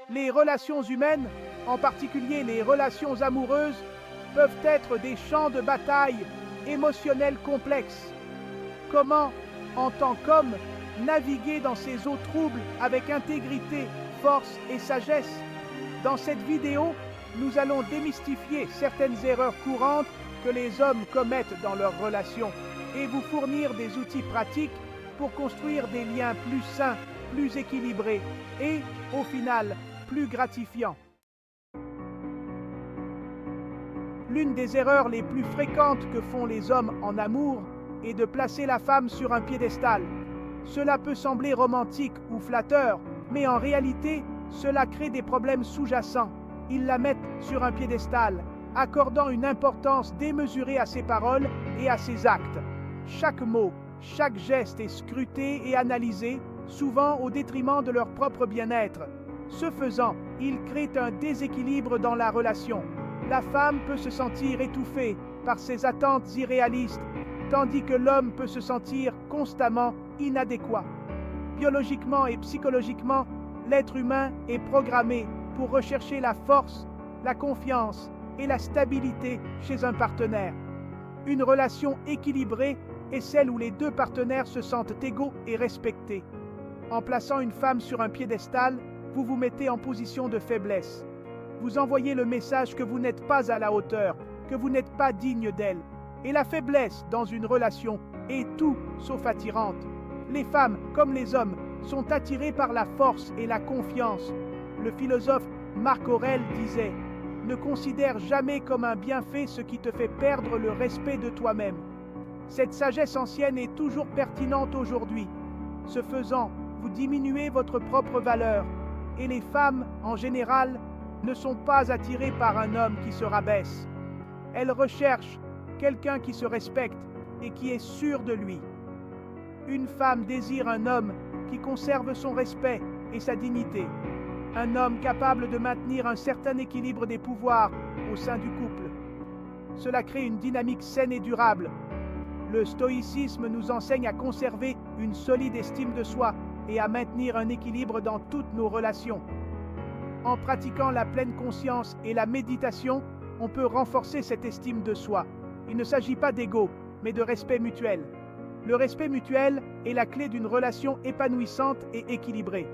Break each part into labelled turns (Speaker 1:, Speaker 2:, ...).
Speaker 1: Les relations humaines, en particulier les relations amoureuses, peuvent être des champs de bataille émotionnels complexes. Comment, en tant qu'homme, naviguer dans ces eaux troubles avec intégrité, force et sagesse? Dans cette vidéo, nous allons démystifier certaines erreurs courantes que les hommes commettent dans leurs relations et vous fournir des outils pratiques pour construire des liens plus sains, plus équilibrés et, au final, plus gratifiants. L'une des erreurs les plus fréquentes que font les hommes en amour est de placer la femme sur un piédestal. Cela peut sembler romantique ou flatteur, mais en réalité, cela crée des problèmes sous-jacents. Ils la mettent sur un piédestal, accordant une importance démesurée à ses paroles et à ses actes. Chaque mot, chaque geste est scruté et analysé, souvent au détriment de leur propre bien-être. Ce faisant, ils créent un déséquilibre dans la relation. La femme peut se sentir étouffée par ses attentes irréalistes, tandis que l'homme peut se sentir constamment inadéquat. Biologiquement et psychologiquement, l'être humain est programmé pour rechercher la force, la confiance et la stabilité chez un partenaire. Une relation équilibrée est celle où les deux partenaires se sentent égaux et respectés. En plaçant une femme sur un piédestal, vous vous mettez en position de faiblesse. Vous envoyez le message que vous n'êtes pas à la hauteur, que vous n'êtes pas digne d'elle. Et la faiblesse dans une relation est tout sauf attirante. Les femmes, comme les hommes, sont attirées par la force et la confiance. Le philosophe Marc Aurèle disait « Ne considère jamais comme un bienfait ce qui te fait perdre le respect de toi-même ». Cette sagesse ancienne est toujours pertinente aujourd'hui. Ce faisant, vous diminuez votre propre valeur, et les femmes, en général, ne sont pas attirées par un homme qui se rabaisse. Elles recherchent quelqu'un qui se respecte et qui est sûr de lui. Une femme désire un homme qui conserve son respect et sa dignité. Un homme capable de maintenir un certain équilibre des pouvoirs au sein du couple. Cela crée une dynamique saine et durable. Le stoïcisme nous enseigne à conserver une solide estime de soi et à maintenir un équilibre dans toutes nos relations. En pratiquant la pleine conscience et la méditation, on peut renforcer cette estime de soi. Il ne s'agit pas d'ego, mais de respect mutuel. Le respect mutuel est la clé d'une relation épanouissante et équilibrée.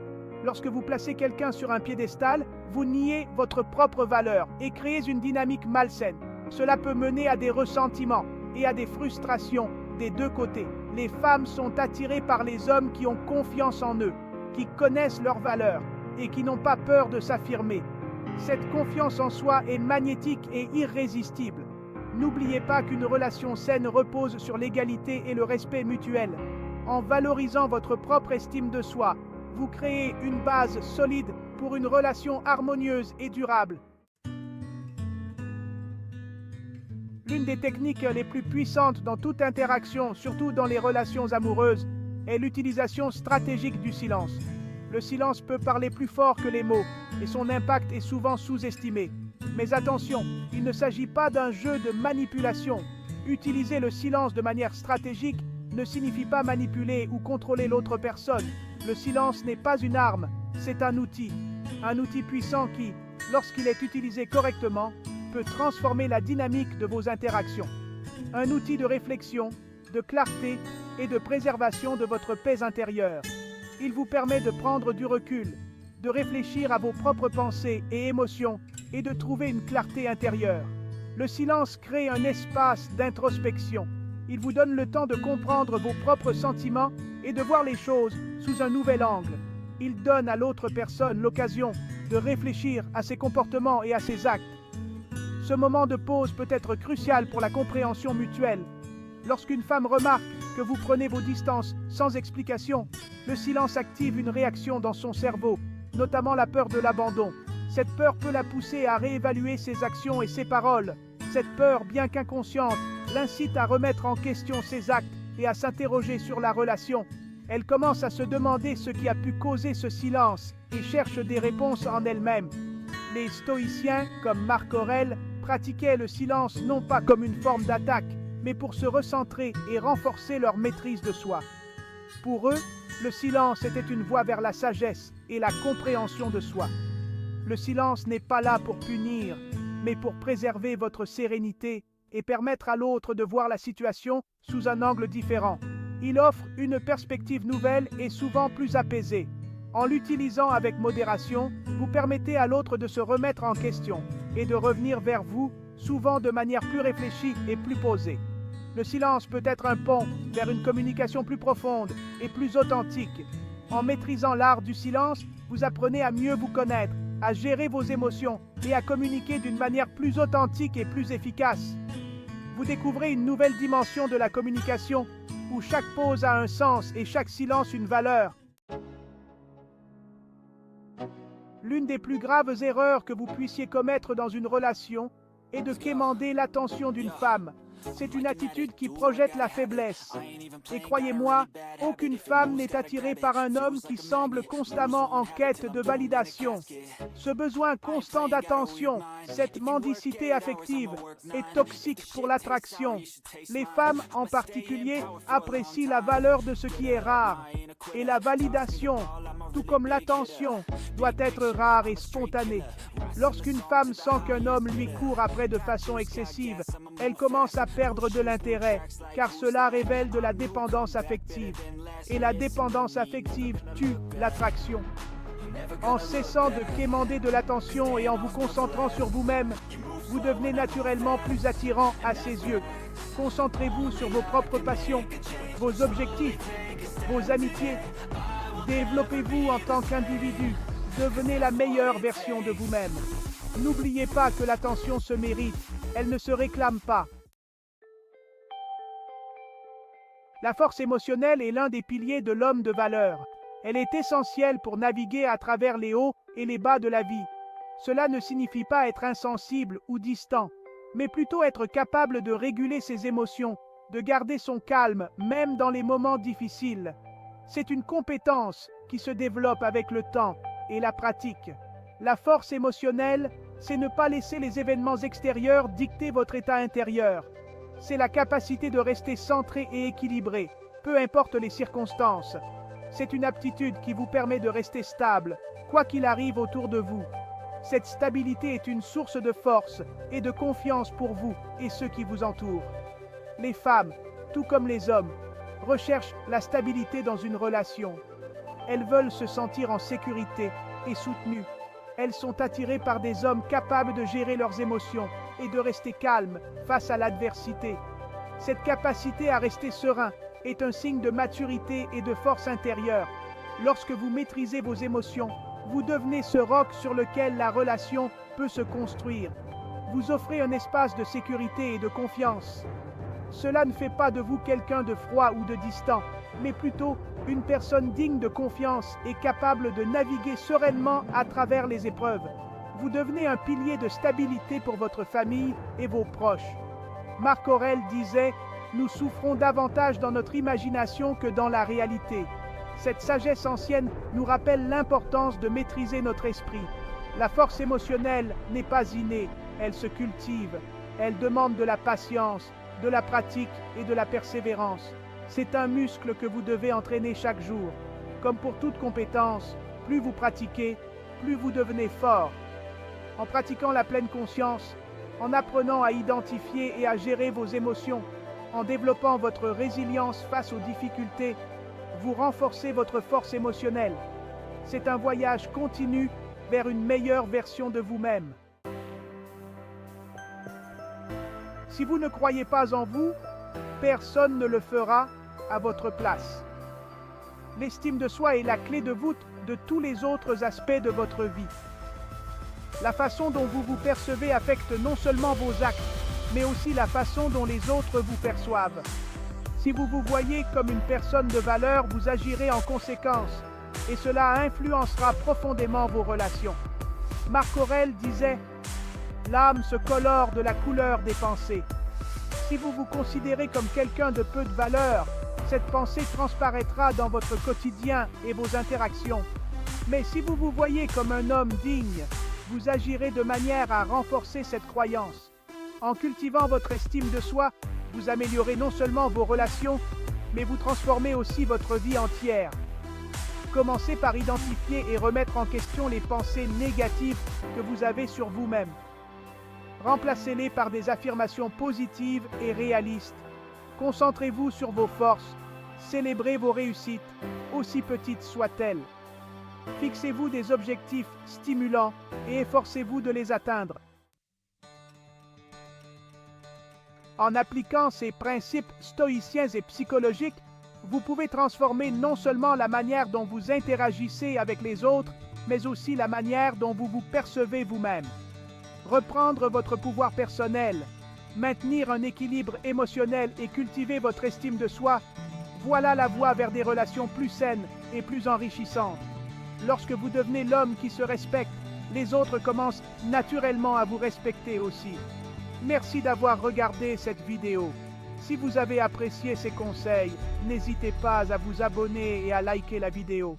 Speaker 1: Lorsque vous placez quelqu'un sur un piédestal, vous niez votre propre valeur et créez une dynamique malsaine. Cela peut mener à des ressentiments et à des frustrations des deux côtés. Les femmes sont attirées par les hommes qui ont confiance en eux, qui connaissent leurs valeurs et qui n'ont pas peur de s'affirmer. Cette confiance en soi est magnétique et irrésistible. N'oubliez pas qu'une relation saine repose sur l'égalité et le respect mutuel. En valorisant votre propre estime de soi, vous créez une base solide pour une relation harmonieuse et durable. L'une des techniques les plus puissantes dans toute interaction, surtout dans les relations amoureuses, est l'utilisation stratégique du silence. Le silence peut parler plus fort que les mots, et son impact est souvent sous-estimé. Mais attention, il ne s'agit pas d'un jeu de manipulation. Utiliser le silence de manière stratégique ne signifie pas manipuler ou contrôler l'autre personne. Le silence n'est pas une arme, c'est un outil puissant qui, lorsqu'il est utilisé correctement, peut transformer la dynamique de vos interactions. Un outil de réflexion, de clarté et de préservation de votre paix intérieure. Il vous permet de prendre du recul, de réfléchir à vos propres pensées et émotions et de trouver une clarté intérieure. Le silence crée un espace d'introspection. Il vous donne le temps de comprendre vos propres sentiments et de voir les choses sous un nouvel angle. Il donne à l'autre personne l'occasion de réfléchir à ses comportements et à ses actes. Ce moment de pause peut être crucial pour la compréhension mutuelle. Lorsqu'une femme remarque que vous prenez vos distances sans explication, le silence active une réaction dans son cerveau, notamment la peur de l'abandon. Cette peur peut la pousser à réévaluer ses actions et ses paroles. Cette peur, bien qu'inconsciente, l'incite à remettre en question ses actes et à s'interroger sur la relation. Elle commence à se demander ce qui a pu causer ce silence et cherche des réponses en elle-même. Les stoïciens, comme Marc Aurèle, pratiquaient le silence non pas comme une forme d'attaque, mais pour se recentrer et renforcer leur maîtrise de soi. Pour eux, le silence était une voie vers la sagesse et la compréhension de soi. Le silence n'est pas là pour punir, mais pour préserver votre sérénité et permettre à l'autre de voir la situation sous un angle différent. Il offre une perspective nouvelle et souvent plus apaisée. En l'utilisant avec modération, vous permettez à l'autre de se remettre en question et de revenir vers vous, souvent de manière plus réfléchie et plus posée. Le silence peut être un pont vers une communication plus profonde et plus authentique. En maîtrisant l'art du silence, vous apprenez à mieux vous connaître, à gérer vos émotions et à communiquer d'une manière plus authentique et plus efficace. Vous découvrez une nouvelle dimension de la communication où chaque pause a un sens et chaque silence une valeur. L'une des plus graves erreurs que vous puissiez commettre dans une relation est de quémander l'attention d'une femme. C'est une attitude qui projette la faiblesse. Et croyez-moi, aucune femme n'est attirée par un homme qui semble constamment en quête de validation. Ce besoin constant d'attention, cette mendicité affective, est toxique pour l'attraction. Les femmes en particulier apprécient la valeur de ce qui est rare. Et la validation, tout comme l'attention, doit être rare et spontanée. Lorsqu'une femme sent qu'un homme lui court après de façon excessive, elle commence à perdre de l'intérêt, car cela révèle de la dépendance affective. Et la dépendance affective tue l'attraction. En cessant de quémander de l'attention et en vous concentrant sur vous-même, vous devenez naturellement plus attirant à ses yeux. Concentrez-vous sur vos propres passions, vos objectifs, vos amitiés. Développez-vous en tant qu'individu. Devenez la meilleure version de vous-même. N'oubliez pas que l'attention se mérite, elle ne se réclame pas. La force émotionnelle est l'un des piliers de l'homme de valeur. Elle est essentielle pour naviguer à travers les hauts et les bas de la vie. Cela ne signifie pas être insensible ou distant, mais plutôt être capable de réguler ses émotions, de garder son calme, même dans les moments difficiles. C'est une compétence qui se développe avec le temps et la pratique. La force émotionnelle, c'est ne pas laisser les événements extérieurs dicter votre état intérieur. C'est la capacité de rester centré et équilibré, peu importe les circonstances. C'est une aptitude qui vous permet de rester stable, quoi qu'il arrive autour de vous. Cette stabilité est une source de force et de confiance pour vous et ceux qui vous entourent. Les femmes, tout comme les hommes, recherchent la stabilité dans une relation. Elles veulent se sentir en sécurité et soutenues. Elles sont attirées par des hommes capables de gérer leurs émotions et de rester calmes face à l'adversité. Cette capacité à rester serein est un signe de maturité et de force intérieure. Lorsque vous maîtrisez vos émotions, vous devenez ce roc sur lequel la relation peut se construire. Vous offrez un espace de sécurité et de confiance. Cela ne fait pas de vous quelqu'un de froid ou de distant, mais plutôt une personne digne de confiance et capable de naviguer sereinement à travers les épreuves. Vous devenez un pilier de stabilité pour votre famille et vos proches. Marc Aurèle disait « Nous souffrons davantage dans notre imagination que dans la réalité ». Cette sagesse ancienne nous rappelle l'importance de maîtriser notre esprit. La force émotionnelle n'est pas innée, elle se cultive. Elle demande de la patience, de la pratique et de la persévérance. C'est un muscle que vous devez entraîner chaque jour. Comme pour toute compétence, plus vous pratiquez, plus vous devenez fort. En pratiquant la pleine conscience, en apprenant à identifier et à gérer vos émotions, en développant votre résilience face aux difficultés, vous renforcez votre force émotionnelle. C'est un voyage continu vers une meilleure version de vous-même. Si vous ne croyez pas en vous, personne ne le fera à votre place. L'estime de soi est la clé de voûte de tous les autres aspects de votre vie. La façon dont vous vous percevez affecte non seulement vos actes, mais aussi la façon dont les autres vous perçoivent. Si vous vous voyez comme une personne de valeur, vous agirez en conséquence, et cela influencera profondément vos relations. Marc Aurèle disait « L'âme se colore de la couleur des pensées ». Si vous vous considérez comme quelqu'un de peu de valeur, cette pensée transparaîtra dans votre quotidien et vos interactions. Mais si vous vous voyez comme un homme digne, vous agirez de manière à renforcer cette croyance. En cultivant votre estime de soi, vous améliorez non seulement vos relations, mais vous transformez aussi votre vie entière. Commencez par identifier et remettre en question les pensées négatives que vous avez sur vous-même. Remplacez-les par des affirmations positives et réalistes. Concentrez-vous sur vos forces. Célébrez vos réussites, aussi petites soient-elles. Fixez-vous des objectifs stimulants et efforcez-vous de les atteindre. En appliquant ces principes stoïciens et psychologiques, vous pouvez transformer non seulement la manière dont vous interagissez avec les autres, mais aussi la manière dont vous vous percevez vous-même. Reprendre votre pouvoir personnel, maintenir un équilibre émotionnel et cultiver votre estime de soi, voilà la voie vers des relations plus saines et plus enrichissantes. Lorsque vous devenez l'homme qui se respecte, les autres commencent naturellement à vous respecter aussi. Merci d'avoir regardé cette vidéo. Si vous avez apprécié ces conseils, n'hésitez pas à vous abonner et à liker la vidéo.